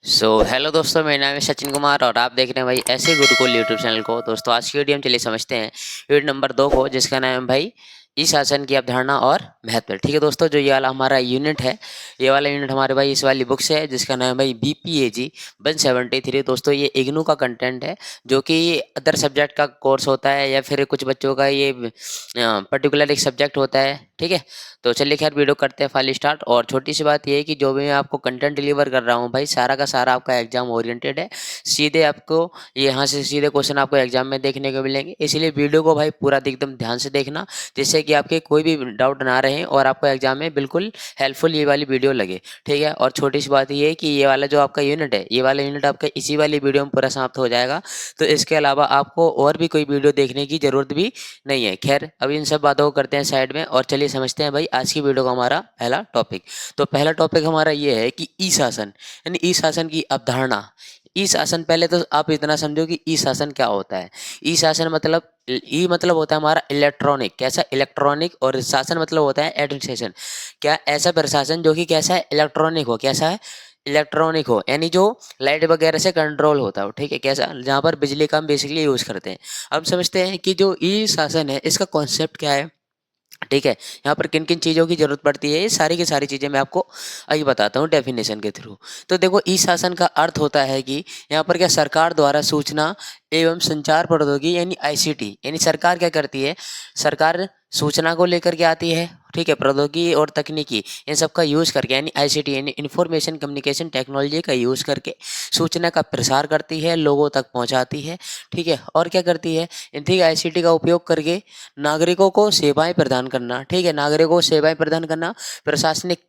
Hello दोस्तों, मेरा नाम है सचिन कुमार और आप देख रहे हैं भाई ऐसे गुरुकुल यूट्यूब चैनल को। दोस्तों आज की वीडियो हम चलिए समझते हैं वीडियो नंबर 2 को, जिसका नाम है भाई ई शासन की अवधारणा और महत्व। ठीक है दोस्तों, जो ये वाला हमारा यूनिट है, ये वाला यूनिट हमारे भाई इस वाली बुक से है, जिसका नाम है भाई BPAG 173। दोस्तों ये इग्नू का कंटेंट है, जो कि अदर सब्जेक्ट का कोर्स होता है या फिर कुछ बच्चों का ये पर्टिकुलर एक सब्जेक्ट होता है। ठीक है, तो चलिए खैर वीडियो करते हैं फाइल स्टार्ट। और छोटी सी बात ये है कि जो भी मैं आपको कंटेंट डिलीवर कर रहा हूँ भाई, सारा का सारा आपका एग्जाम ओरिएंटेड है। सीधे आपको यहाँ से सीधे क्वेश्चन आपको एग्जाम में देखने को मिलेंगे, इसलिए वीडियो को भाई पूरा एकदम ध्यान से देखना, जिससे कि आपके कोई भी डाउट ना रहे और आपको एग्जाम में बिल्कुल हेल्पफुल ये वाली वीडियो लगे। ठीक है, और छोटी सी बात ये है कि ये वाला जो आपका यूनिट है, ये वाला यूनिट आपका इसी वाली वीडियो में पूरा समाप्त हो जाएगा। तो इसके अलावा आपको और भी कोई वीडियो देखने की जरूरत भी नहीं है। खैर अभी इन सब बातों को करते हैं साइड में और चलिए समझते हैं भाई आज की वीडियो का हमारा पहला टॉपिक। तो पहला टॉपिक हमारा ये है कि ई शासन, यानी ई शासन की अवधारणा। ई शासन, पहले तो आप इतना समझो कि ई शासन क्या होता है। ई शासन मतलब, ई मतलब होता है हमारा इलेक्ट्रॉनिक, कैसा इलेक्ट्रॉनिक, और शासन मतलब होता है एडमिनिस्ट्रेशन। क्या ऐसा प्रशासन जो कि कैसा है, इलेक्ट्रॉनिक हो। कैसा है, इलेक्ट्रॉनिक हो, यानी जो लाइट वगैरह से कंट्रोल होता हो। ठीक है, कैसा, जहाँ पर बिजली का हम बेसिकली यूज करते हैं। अब समझते हैं कि जो ई शासन है इसका कॉन्सेप्ट क्या है। ठीक है, यहाँ पर किन किन चीज़ों की जरूरत पड़ती है, ये सारी की सारी चीज़ें मैं आपको अभी बताता हूँ डेफिनेशन के थ्रू। तो देखो, ई शासन का अर्थ होता है कि यहाँ पर क्या, सरकार द्वारा सूचना एवं संचार प्रौद्योगिकी यानी ICT, यानी सरकार क्या करती है, सरकार सूचना को लेकर के आती है। ठीक है, प्रौद्योगिकी और तकनीकी इन सब का यूज़ करके, यानी ICT यानी इंफॉर्मेशन कम्युनिकेशन टेक्नोलॉजी का यूज़ करके सूचना का प्रसार करती है, लोगों तक पहुंचाती है। ठीक है, और क्या करती है, ठीक है, ICT का उपयोग करके नागरिकों को सेवाएं प्रदान करना। ठीक है, नागरिकों को सेवाएं प्रदान करना, प्रशासनिक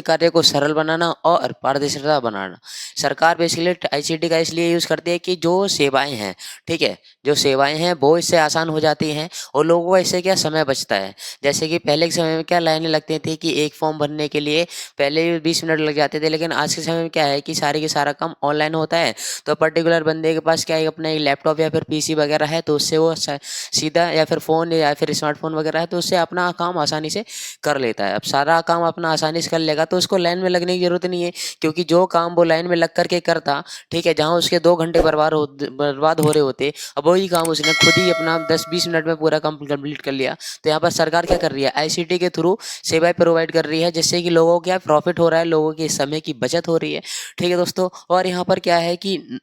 कार्य को सरल बनाना और पारदर्शिता बनाना। सरकार बेसिकली ICT का इसलिए यूज़ करती है कि जो सेवाएं हैं, ठीक है, जो सेवाएं हैं वो इससे आसान हो जाती हैं और लोगों का इससे क्या समय बचता है। जैसे कि पहले के समय में क्या लाइनें लगती थी कि एक फॉर्म भरने के लिए पहले 20 मिनट लग जाते थे, लेकिन आज के समय में क्या है कि सारे के सारा काम ऑनलाइन होता है। तो पर्टिकुलर बंदे के पास क्या है, अपना एक लैपटॉप या फिर PC वगैरह है, तो उससे वो सीधा, या फिर फ़ोन या फिर स्मार्टफोन वगैरह है, तो उससे अपना काम आसानी से कर लेता है। अब सारा काम अपना आसानी से कर लेगा तो उसको लाइन में लगने की ज़रूरत नहीं है, क्योंकि जो काम वो लाइन में लग करके करता, ठीक है, जहाँ उसके 2 घंटे बर्बाद हो रहे होते, अब वही काम उसने खुद ही अपना 10-20 मिनट में पूरा काम कंप्लीट कर लिया। तो यहाँ पर सरकार क्या कर रही है, ICT के थ्रू सेवाएं प्रोवाइड कर रही है, जिससे कि लोगों को क्या प्रॉफिट हो रहा है, लोगों के समय की बचत हो रही है। ठीक है दोस्तों, और यहाँ पर क्या है कि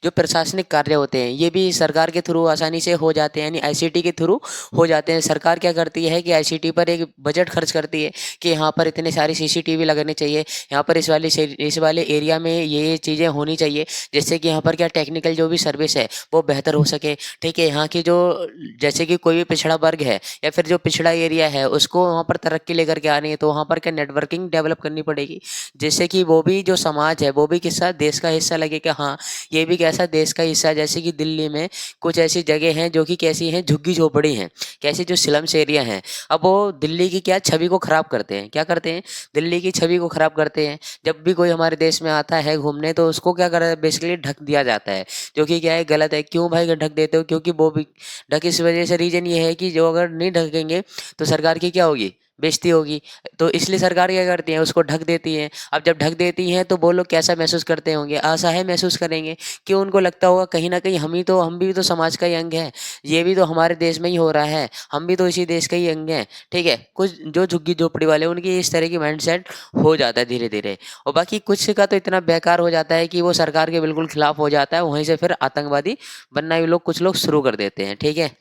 जो प्रशासनिक कार्य होते हैं ये भी सरकार के थ्रू आसानी से हो जाते हैं, यानी ICT के थ्रू हो जाते हैं। सरकार क्या करती है कि ICT पर एक बजट खर्च करती है कि यहाँ पर इतने सारी CCTV लगने चाहिए, यहाँ पर इस वाले एरिया में ये चीज़ें होनी चाहिए, जिससे कि यहाँ पर क्या टेक्निकल जो भी सर्विस है वो बेहतर हो सके। ठीक है, यहाँ की जो, जैसे कि कोई भी पिछड़ा वर्ग है या फिर जो पिछड़ा एरिया है उसको वहाँ पर तरक्की लेकर के आनी है, तो वहाँ पर क्या नेटवर्किंग डेवलप करनी पड़ेगी, जिससे कि वो भी जो समाज है वो भी किस्सा देश का हिस्सा लगे कि हाँ ये भी कैसा देश का हिस्सा। जैसे कि दिल्ली में कुछ ऐसी जगह हैं जो कि कैसी हैं, झुग्गी झोपड़ी हैं, कैसी जो स्लम्स एरिया हैं। अब वो दिल्ली की क्या छवि को खराब करते हैं, क्या करते हैं, दिल्ली की छवि को खराब करते हैं। जब भी कोई हमारे देश में आता है घूमने तो उसको क्या कर बेसिकली ढक दिया जाता है, जो कि क्या है, गलत है। क्यों भाई ढक देते हो, क्योंकि वो भी ढक, इस वजह से रीजन ये है कि जो अगर नहीं ढकेंगे तो सरकार की क्या होगी, बेइज्जती होगी। तो इसलिए सरकार क्या करती है, उसको ढक देती है। अब जब ढक देती हैं तो वो लोग कैसा महसूस करते होंगे, असहाय महसूस करेंगे। क्यों, उनको लगता होगा कहीं ना कहीं हम भी तो समाज का ही अंग है, ये भी तो हमारे देश में ही हो रहा है, हम भी तो इसी देश के ही अंग हैं। ठीक है, कुछ जो झुग्गी झोपड़ी वाले उनकी इस तरह की माइंडसेट हो जाता है धीरे धीरे। और बाकी कुछ का तो इतना बेकार हो जाता है कि वो सरकार के बिल्कुल खिलाफ हो जाता है, वहीं से फिर आतंकवादी बनना भी लोग, कुछ लोग शुरू कर देते हैं। ठीक है,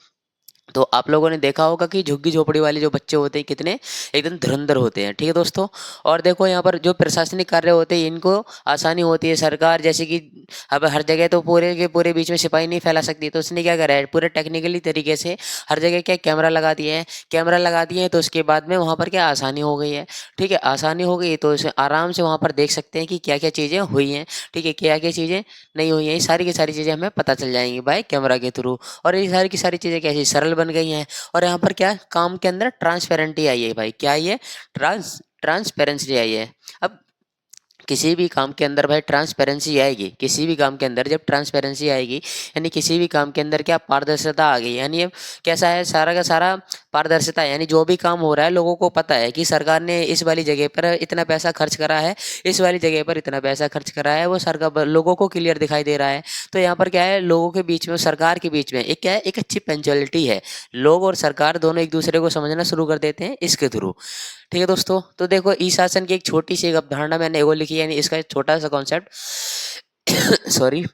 तो आप लोगों ने देखा होगा कि झुग्गी झोपड़ी वाले जो बच्चे होते हैं कितने एकदम धुरंधर होते हैं। ठीक है दोस्तों, और देखो यहाँ पर जो प्रशासनिक कार्य होते हैं इनको आसानी होती है। सरकार जैसे कि अब हर जगह तो पूरे के पूरे बीच में सिपाही नहीं फैला सकती, तो उसने क्या करा है, पूरे टेक्निकली तरीके से हर जगह क्या कैमरा लगा दिए हैं। कैमरा लगा दिए हैं तो उसके बाद में वहाँ पर क्या आसानी हो गई है। ठीक है, आसानी हो गई तो उसे आराम से वहाँ पर देख सकते हैं कि क्या क्या चीज़ें हुई हैं, ठीक है, क्या क्या चीज़ें नहीं हुई हैं। ये सारी की सारी चीज़ें हमें पता चल जाएंगी भाई कैमरा के थ्रू। और ये सारी की सारी चीज़ें कैसी सरल बन गई हैं। और यहाँ पर क्या काम के अंदर ट्रांसपेरेंटी आई है भाई, क्या आई है, ट्रांसपेरेंसी आई है। अब किसी भी काम के अंदर भाई ट्रांसपेरेंसी आएगी, किसी भी काम के अंदर जब ट्रांसपेरेंसी आएगी, यानी किसी भी काम के अंदर क्या पारदर्शिता आ गई, यानी अब कैसा है सारा का सारा पारदर्शिता, यानी जो भी काम हो रहा है लोगों को पता है कि सरकार ने इस वाली जगह पर इतना पैसा खर्च करा है, इस वाली जगह पर इतना पैसा खर्च करा है, वो सरकार लोगों को क्लियर दिखाई दे रहा है। तो यहाँ पर क्या है, लोगों के बीच में, सरकार के बीच में एक क्या है, एक अच्छी पंचुअलिटी है। लोग और सरकार दोनों एक दूसरे को समझना शुरू कर देते हैं इसके थ्रू। ठीक है दोस्तों, तो देखो ई शासन की एक छोटी सी एक अवधारणा मैंने वो लिखी है, यानी इसका एक छोटा सा कॉन्सेप्ट सॉरी,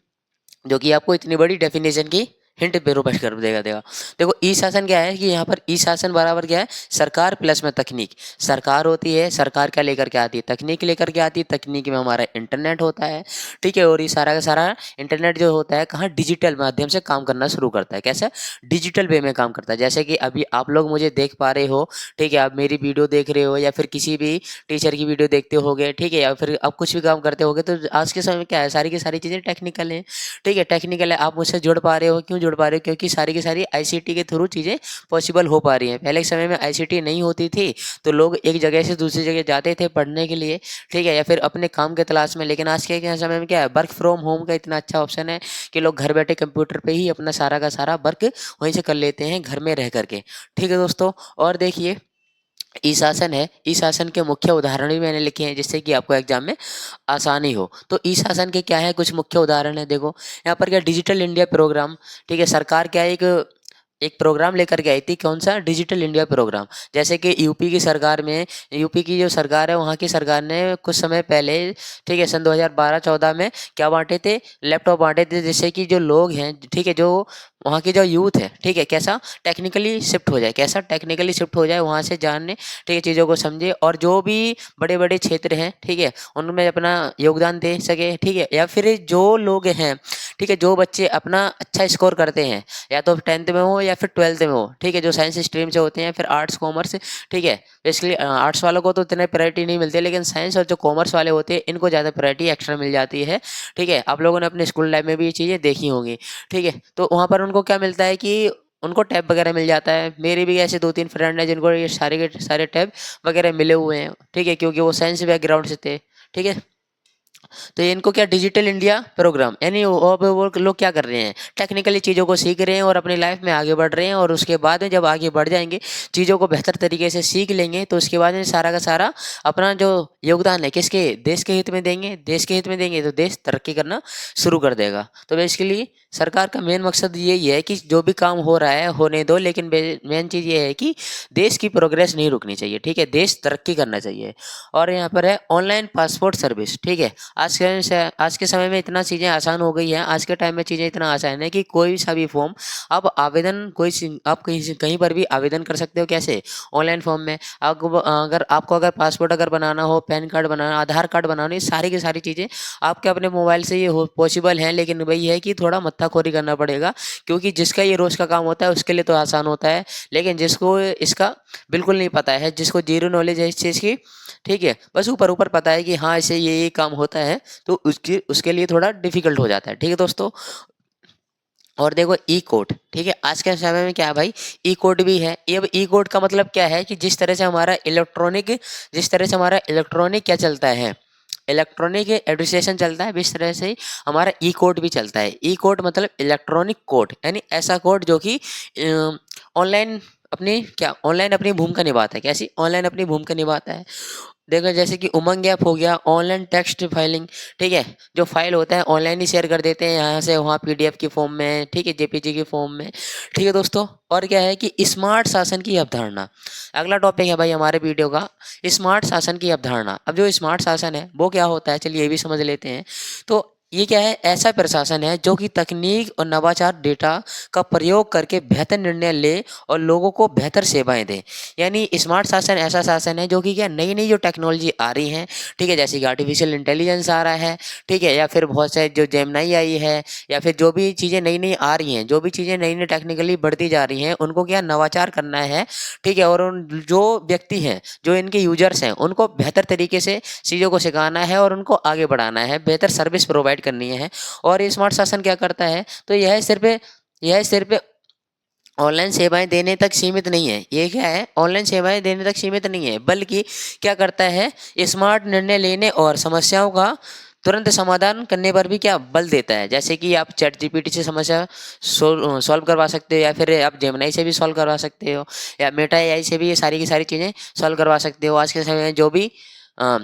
जो कि आपको इतनी बड़ी डेफिनेशन की हिंट प्रोवाइड कर देगा। देखो ई शासन क्या है कि यहाँ पर ई शासन बराबर क्या है, सरकार प्लस में तकनीक। सरकार होती है, सरकार क्या लेकर के आती है, तकनीक लेकर के आती है, तकनीक में हमारा इंटरनेट होता है। ठीक है, और ये सारा का सारा इंटरनेट जो होता है कहाँ, डिजिटल माध्यम से काम करना शुरू करता है। कैसे, डिजिटल वे में काम करता है। जैसे कि अभी आप लोग मुझे देख पा रहे हो, ठीक है, आप मेरी वीडियो देख रहे हो, या फिर किसी भी टीचर की वीडियो देखते होगे, ठीक है, या फिर आप कुछ भी काम करते होगे, तो आज के समय में क्या है, सारी की सारी चीज़ें टेक्निकल हैं। ठीक है, टेक्निकल है, आप मुझसे जुड़ पा रहे हो, क्यों जुड़ पा रहे हो, क्योंकि सारी की सारी आईसीटी के थ्रू चीज़ें पॉसिबल हो पा रही हैं। पहले के समय में आईसीटी नहीं होती थी, तो लोग एक जगह से दूसरी जगह जाते थे पढ़ने के लिए, ठीक है, या फिर अपने काम के तलाश में। लेकिन आज के समय में क्या है, वर्क फ्रॉम होम का इतना अच्छा ऑप्शन है कि लोग घर बैठे कंप्यूटर पे ही अपना सारा का सारा वर्क वहीं से कर लेते हैं, घर में रह करके। ठीक है दोस्तों, और देखिए ई शासन है, ई शासन के मुख्य उदाहरण भी मैंने लिखे हैं, जिससे कि आपको एग्जाम में आसानी हो। तो ई शासन के क्या है, कुछ मुख्य उदाहरण है। देखो यहाँ पर क्या, डिजिटल इंडिया प्रोग्राम। ठीक है, सरकार क्या है, एक एक प्रोग्राम लेकर के आई थी, कौन सा, डिजिटल इंडिया प्रोग्राम। जैसे कि यूपी की सरकार में, यूपी की जो सरकार है वहाँ की सरकार ने कुछ समय पहले, ठीक है, सन 2012-14 में क्या बांटे थे, लैपटॉप बांटे थे, जिससे कि जो लोग हैं, ठीक है, जो वहाँ की जो यूथ है, ठीक है, कैसा टेक्निकली शिफ्ट हो जाए, कैसा टेक्निकली शिफ्ट हो जाए, वहाँ से जानने, ठीक है, चीज़ों को समझे, और जो भी बड़े बड़े क्षेत्र हैं, ठीक है, उनमें अपना योगदान दे सके। ठीक है, या फिर जो लोग हैं, ठीक है, जो बच्चे अपना अच्छा स्कोर करते हैं, या तो 10th में हो या फिर 12th में हो, ठीक है, जो साइंस स्ट्रीम से होते हैं, फिर आर्ट्स कॉमर्स, ठीक है, बेसिकली आर्ट्स वालों को तो इतने प्रायोरिटी नहीं मिलती, लेकिन साइंस और जो कॉमर्स वाले होते हैं इनको ज़्यादा प्रायोरिटी एक्स्ट्रा मिल जाती है। ठीक है, आप लोगों ने अपने स्कूल लाइफ में भी ये चीज़ें देखी होंगी। ठीक है, तो वहाँ पर उनको क्या मिलता है कि उनको टैब वगैरह मिल जाता है। मेरे भी ऐसे 2-3 फ्रेंड हैं जिनको ये सारे के सारे टैब वगैरह मिले हुए हैं। ठीक है, क्योंकि वो साइंस बैकग्राउंड से थे। ठीक है, तो इनको क्या, डिजिटल इंडिया प्रोग्राम, यानी वो लोग क्या कर रहे हैं, टेक्निकली चीज़ों को सीख रहे हैं और अपनी लाइफ में आगे बढ़ रहे हैं, और उसके बाद में जब आगे बढ़ जाएंगे, चीज़ों को बेहतर तरीके से सीख लेंगे, तो उसके बाद में सारा का सारा अपना जो योगदान है किसके, देश के हित में देंगे। देश के हित में देंगे तो देश तरक्की करना शुरू कर देगा। तो बेसिकली सरकार का मेन मकसद यही है कि जो भी काम हो रहा है होने दो, लेकिन मेन चीज़ ये है कि देश की प्रोग्रेस नहीं रुकनी चाहिए। ठीक है, देश तरक्की करना चाहिए। और यहाँ पर है ऑनलाइन पासपोर्ट सर्विस। ठीक है, आज के समय में इतना चीज़ें आसान हो गई हैं, आज के टाइम में चीज़ें इतना आसान है कि कोई सा भी फॉर्म आप आवेदन आप कहीं पर भी आवेदन कर सकते हो। कैसे, ऑनलाइन फॉर्म में। अगर पासपोर्ट अगर बनाना हो, पैन कार्ड बनाना, आधार कार्ड बनाना, ये सारी की सारी चीज़ें आपके अपने मोबाइल से ये हो पॉसिबल हैं। लेकिन वही है कि थोड़ा मत्थाखोरी करना पड़ेगा, क्योंकि जिसका ये रोज़ का काम होता है उसके लिए तो आसान होता है, लेकिन जिसको इसका बिल्कुल नहीं पता है, जिसको जीरो नॉलेज है इस चीज़ की, ठीक है, बस ऊपर ऊपर पता है कि हाँ ऐसे ये काम होता है, तो उसके लिए थोड़ा डिफिकल्ट हो जाता है। ठीक है दोस्तों, और देखो ई कोड। ठीक है, आज के समय में क्या है भाई, ई कोड भी है। ये अब ई कोड का मतलब क्या है कि जिस तरह से हमारा इलेक्ट्रॉनिक क्या चलता है, इलेक्ट्रॉनिक एडमिनिस्ट्रेशन चलता है, इस तरह से हमारा ई कोड भी चलता है। ई कोड मतलब इलेक्ट्रॉनिक कोड, यानी ऐसा कोड जो कि ऑनलाइन ऑनलाइन अपनी भूमिका निभाता है। कैसी, ऑनलाइन अपनी भूमिका निभाता है। देखो जैसे कि उमंग ऐप हो गया, ऑनलाइन टेक्स्ट फाइलिंग। ठीक है, जो फाइल होता है ऑनलाइन ही शेयर कर देते हैं, यहाँ से वहाँ पीडीएफ की फॉर्म में, ठीक है, जेपीजी की फॉर्म में। ठीक है दोस्तों, और क्या है कि स्मार्ट शासन की अवधारणा, अगला टॉपिक है भाई हमारे वीडियो का, स्मार्ट शासन की अवधारणा। अब जो स्मार्ट शासन है वो क्या होता है, चलिए ये भी समझ लेते हैं। तो ये क्या है, ऐसा प्रशासन है जो कि तकनीक और नवाचार डेटा का प्रयोग करके बेहतर निर्णय ले और लोगों को बेहतर सेवाएं दे। यानी स्मार्ट शासन ऐसा शासन है जो कि क्या, नई नई जो टेक्नोलॉजी आ रही हैं, ठीक है, जैसे कि आर्टिफिशियल इंटेलिजेंस आ रहा है, ठीक है, या फिर बहुत से जो जेमिनी आई है, या फिर जो भी चीज़ें नई नई आ रही हैं, जो भी चीज़ें नई नई टेक्निकली बढ़ती जा रही हैं, उनको क्या नवाचार करना है। ठीक है, और उन जो व्यक्ति हैं, जो इनके यूजर्स हैं, उनको बेहतर तरीके से चीज़ों को सिखाना है और उनको आगे बढ़ाना है, बेहतर सर्विस प्रोवाइड करनी है। और ये स्मार्ट शासन क्या करता है, तो यह सिर्फ ऑनलाइन सेवाएं देने तक सीमित नहीं है। ये क्या है, ऑनलाइन सेवाएं देने तक सीमित नहीं है, बल्कि क्या करता है, स्मार्ट निर्णय लेने और समस्याओं का तुरंत समाधान करने पर भी क्या बल देता है। जैसे कि आप चैट जीपीटी से समस्या सॉल्व करवा सकते हो, या फिर आप जेमिनाई से भी सॉल्व करवा सकते हो, या मेटा एआई से भी ये सारी की सारी चीज़ें सॉल्व करवा सकते हो। आज के समय में अ,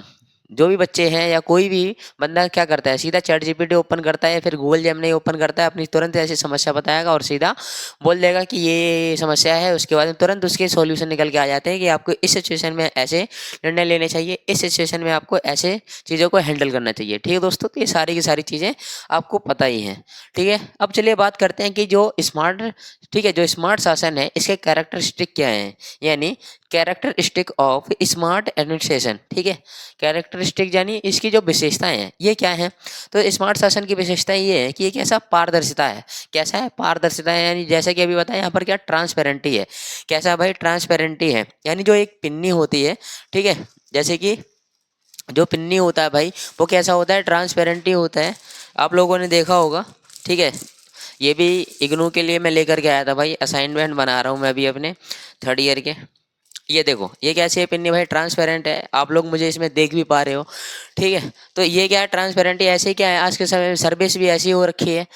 जो भी बच्चे हैं या कोई भी बंदा क्या करता है, सीधा चैट जीपीटी ओपन करता है या फिर गूगल जेमिनी ओपन करता है, अपनी तुरंत ऐसी समस्या बताएगा और सीधा बोल देगा कि ये समस्या है। उसके बाद में तुरंत उसके सॉल्यूशन निकल के आ जाते हैं कि आपको इस सिचुएशन में ऐसे निर्णय लेने चाहिए, इस सिचुएशन में आपको ऐसे चीज़ों को हैंडल करना चाहिए। ठीक है दोस्तों, तो ये सारी की सारी चीज़ें आपको पता ही हैं। ठीक है, अब चलिए बात करते हैं कि जो स्मार्ट, ठीक है, जो स्मार्ट शासन है इसके कैरेक्टरिस्टिक क्या हैं, यानी कैरेक्टरिस्टिक ऑफ स्मार्ट एडमिनिस्ट्रेशन। ठीक है, कैरेक्टरिस्टिक यानी इसकी जो विशेषताएं हैं ये क्या है। तो स्मार्ट शासन की विशेषता ये है कि ये कैसा पारदर्शिता है। कैसा है, पारदर्शिता है, यानी जैसे कि अभी बताया यहाँ पर क्या ट्रांसपेरेंटी है। कैसा भाई, ट्रांसपेरेंटी है, यानी जो एक पिन्नी होती है, ठीक है, जैसे कि जो पिन्नी होता है भाई वो कैसा होता है, ट्रांसपेरेंटी होता है। आप लोगों ने देखा होगा। ठीक है, ये भी इग्नू के लिए मैं लेकर के आया था भाई, असाइनमेंट बना रहा हूँ मैं अभी अपने 3rd ईयर के। ये देखो, ये कैसी है पिन्नी भाई, ट्रांसपेरेंट है, आप लोग मुझे इसमें देख भी पा रहे हो। ठीक है, तो ये क्या है, ट्रांसपेरेंट है। ऐसे क्या है, आज के समय में सर्विस भी ऐसी हो रखी है।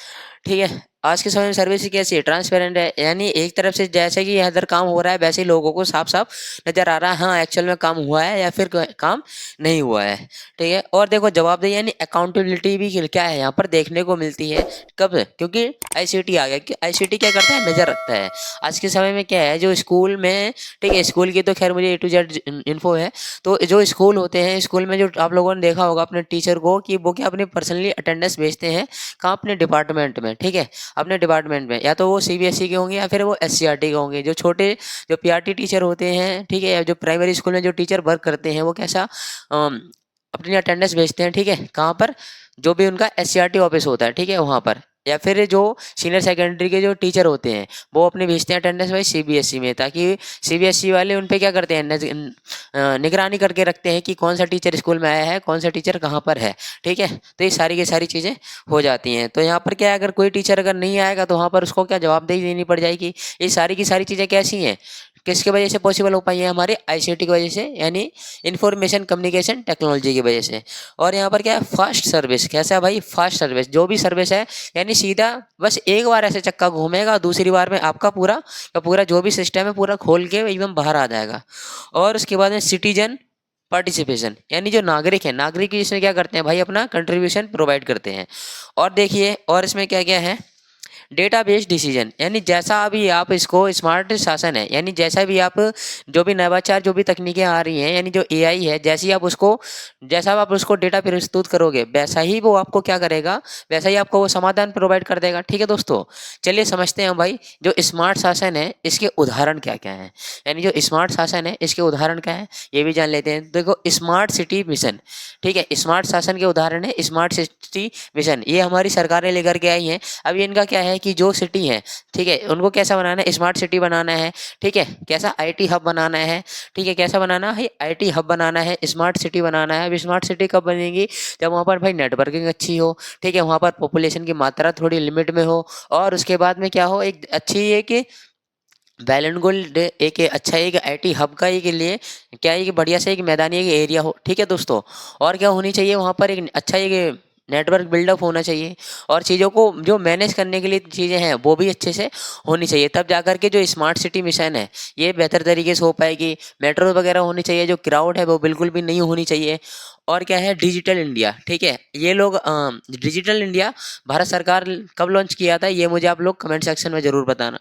ठीक है, आज के समय में सर्विस ही कैसी है, ट्रांसपेरेंट है, यानी एक तरफ से जैसे कि इधर काम हो रहा है वैसे ही लोगों को साफ साफ नजर आ रहा है, हाँ एक्चुअल में काम हुआ है या फिर काम नहीं हुआ है। ठीक है, और देखो जवाबदेही यानी अकाउंटेबिलिटी भी क्या है यहाँ पर देखने को मिलती है। कब, क्योंकि आईसीटी आ गया, कि आईसीटी क्या करता है, नजर रखता है। आज के समय में क्या है, जो स्कूल में, ठीक है, स्कूल की तो खैर मुझे A to Z इन्फो है। तो जो स्कूल होते हैं, स्कूल में जो आप लोगों ने देखा होगा अपने टीचर को कि वो क्या अपनी पर्सनली अटेंडेंस भेजते हैं कहाँ, अपने डिपार्टमेंट में। ठीक है, अपने डिपार्टमेंट में, या तो वो सीबीएसई के होंगे या फिर वो एससीईआरटी के होंगे। जो छोटे, जो पीआरटी टीचर होते हैं, ठीक है, या जो प्राइमरी स्कूल में जो टीचर वर्क करते हैं वो कैसा अपनी अटेंडेंस भेजते हैं। ठीक है, कहाँ पर, जो भी उनका एससीईआरटी ऑफिस होता है, ठीक है, वहाँ पर। या फिर जो सीनियर सेकेंडरी के जो टीचर होते हैं वो अपने भेजते हैं अटेंडेंस भाई सीबीएसई में, ताकि सीबीएसई वाले उन पे क्या करते हैं, निगरानी करके रखते हैं कि कौन सा टीचर स्कूल में आया है, कौन सा टीचर कहाँ पर है। ठीक है, तो ये सारी की सारी चीज़ें हो जाती हैं। तो यहाँ पर क्या है, अगर कोई टीचर अगर नहीं आएगा तो वहाँ पर उसको क्या जवाबदेही देनी पड़ जाएगी। ये सारी की सारी चीज़ें कैसी हैं, किसके वजह से पॉसिबल हो पाई है, हमारे आईसीटी की वजह से, यानी इंफॉर्मेशन कम्युनिकेशन टेक्नोलॉजी की वजह से। और यहाँ पर क्या है, फास्ट सर्विस। कैसा है भाई, फास्ट सर्विस, जो भी सर्विस है, यानी सीधा बस एक बार ऐसे चक्का घूमेगा, दूसरी बार में आपका पूरा का पूरा जो भी सिस्टम है पूरा खोल के एकदम बाहर आ जाएगा। और उसके बाद में सिटीजन पार्टिसिपेशन, यानी जो नागरिक है, नागरिक इसमें क्या करते हैं भाई, अपना कंट्रीब्यूशन प्रोवाइड करते हैं। और देखिए, और इसमें क्या क्या है, डेटा बेस्ड डिसीजन, यानी जैसा अभी आप इसको स्मार्ट शासन है, यानी जैसा भी आप, जो भी नवाचार, जो भी तकनीकें आ रही हैं, यानी जो एआई है, जैसी आप उसको, जैसा आप उसको डेटा प्रस्तुत करोगे वैसा ही वो आपको क्या करेगा, वैसा ही आपको वो समाधान प्रोवाइड कर देगा। ठीक है दोस्तों, चलिए समझते हैं भाई जो स्मार्ट शासन है इसके उदाहरण क्या क्या हैं। यानी जो स्मार्ट शासन है इसके उदाहरण क्या है ये भी जान लेते हैं। देखो, स्मार्ट सिटी मिशन, ठीक है, स्मार्ट शासन के उदाहरण है स्मार्ट सिटी मिशन, ये हमारी सरकारें लेकर के आई हैं। अब इनका क्या है कि जो सिटी है, ठीक है, उनको कैसा बनाना है, स्मार्ट सिटी बनाना है। ठीक है, कैसा, आईटी हब बनाना है। ठीक है, कैसा बनाना है, आईटी हब बनाना है, स्मार्ट सिटी बनाना है। अब स्मार्ट सिटी कब बनेगी, जब वहाँ पर भाई नेटवर्किंग अच्छी हो, ठीक है, वहाँ पर पॉपुलेशन की मात्रा थोड़ी लिमिट में हो, और उसके बाद में क्या हो, एक अच्छी एक बैलेंस गोल्ड, एक अच्छा एक आईटी हब का एक लिए क्या है कि बढ़िया से एक मैदानी एक एरिया हो। ठीक है दोस्तों, और क्या होनी चाहिए वहाँ पर, एक अच्छा एक नेटवर्क बिल्डअप होना चाहिए, और चीज़ों को जो मैनेज करने के लिए चीज़ें हैं वो भी अच्छे से होनी चाहिए, तब जाकर के जो स्मार्ट सिटी मिशन है ये बेहतर तरीके से हो पाएगी। मेट्रो वगैरह होनी चाहिए, जो क्राउड है वो बिल्कुल भी नहीं होनी चाहिए। और क्या है, डिजिटल इंडिया, ठीक है, ये लोग डिजिटल इंडिया भारत सरकार कब लॉन्च किया था ये मुझे आप लोग कमेंट सेक्शन में ज़रूर बताना।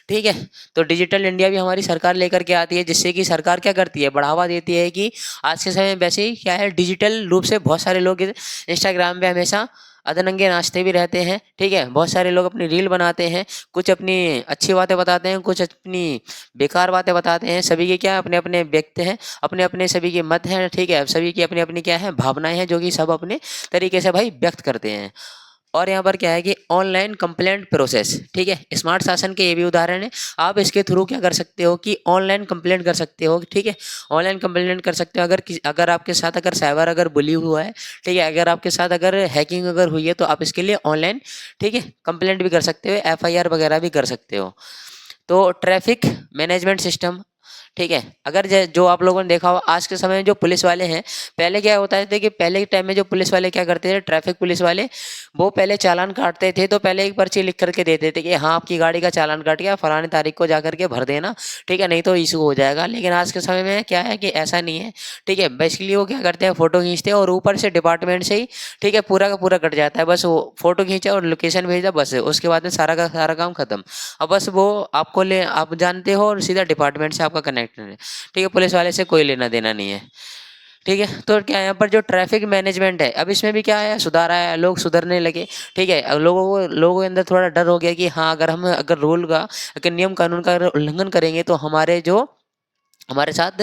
ठीक है, तो डिजिटल इंडिया भी हमारी सरकार लेकर के आती है, जिससे कि सरकार क्या करती है, बढ़ावा देती है कि आज के समय में वैसे ही क्या है, डिजिटल रूप से बहुत सारे लोग इंस्टाग्राम पे हमेशा अधनंगे नाचते भी रहते हैं। ठीक है, बहुत सारे लोग अपनी रील बनाते हैं, कुछ अपनी अच्छी बातें बताते हैं, कुछ अपनी बेकार बातें बताते हैं। सभी के क्या अपने अपने व्यक्त हैं, अपने अपने सभी के मत हैं। ठीक है, सभी की अपनी अपनी क्या है, भावनाएं हैं, जो कि सब अपने तरीके से भाई व्यक्त करते हैं। और यहाँ पर क्या है कि ऑनलाइन कंप्लेंट प्रोसेस, ठीक है, स्मार्ट शासन के ये भी उदाहरण है। आप इसके थ्रू क्या कर सकते हो कि ऑनलाइन कंप्लेंट कर सकते हो। ठीक है, ऑनलाइन कंप्लेंट कर सकते हो, अगर आपके साथ अगर साइबर अगर बुली हुआ है, ठीक है, अगर आपके साथ अगर हैकिंग अगर हुई है तो आप इसके लिए ऑनलाइन, ठीक है, कंप्लेंट भी कर सकते हो, एफआईआर वगैरह भी कर सकते हो। तो ट्रैफिक मैनेजमेंट सिस्टम, ठीक है। अगर जो आप लोगों ने देखा हो आज के समय में जो पुलिस वाले हैं, पहले क्या होता है कि पहले के टाइम में जो पुलिस वाले क्या करते थे, ट्रैफिक पुलिस वाले, वो पहले चालान काटते थे तो पहले एक पर्ची लिख करके देते थे कि हाँ आपकी गाड़ी का चालान काट गया, फलानी तारीख को जा करके भर देना, ठीक है, नहीं तो इशू हो जाएगा। लेकिन आज के समय में क्या है कि ऐसा नहीं है, ठीक है। बेसिकली वो क्या करते हैं, फोटो खींचते हैं और ऊपर से डिपार्टमेंट से ही, ठीक है, पूरा का पूरा कट जाता है। बस वो फोटो खींचा और लोकेशन भेजा, बस उसके बाद में सारा का सारा काम खत्म। अब बस वो आपको ले, आप जानते हो और सीधा डिपार्टमेंट से आपका कनेक्ट है, ठीक है, पुलिस वाले से कोई लेना देना नहीं है, ठीक है। तो क्या यहाँ पर जो ट्रैफिक मैनेजमेंट है, अब इसमें भी क्या है, सुधार आया है, लोग सुधरने लगे, ठीक है। अब लोगों के अंदर थोड़ा डर हो गया कि हाँ अगर रूल का, अगर नियम कानून का अगर उल्लंघन करेंगे तो हमारे साथ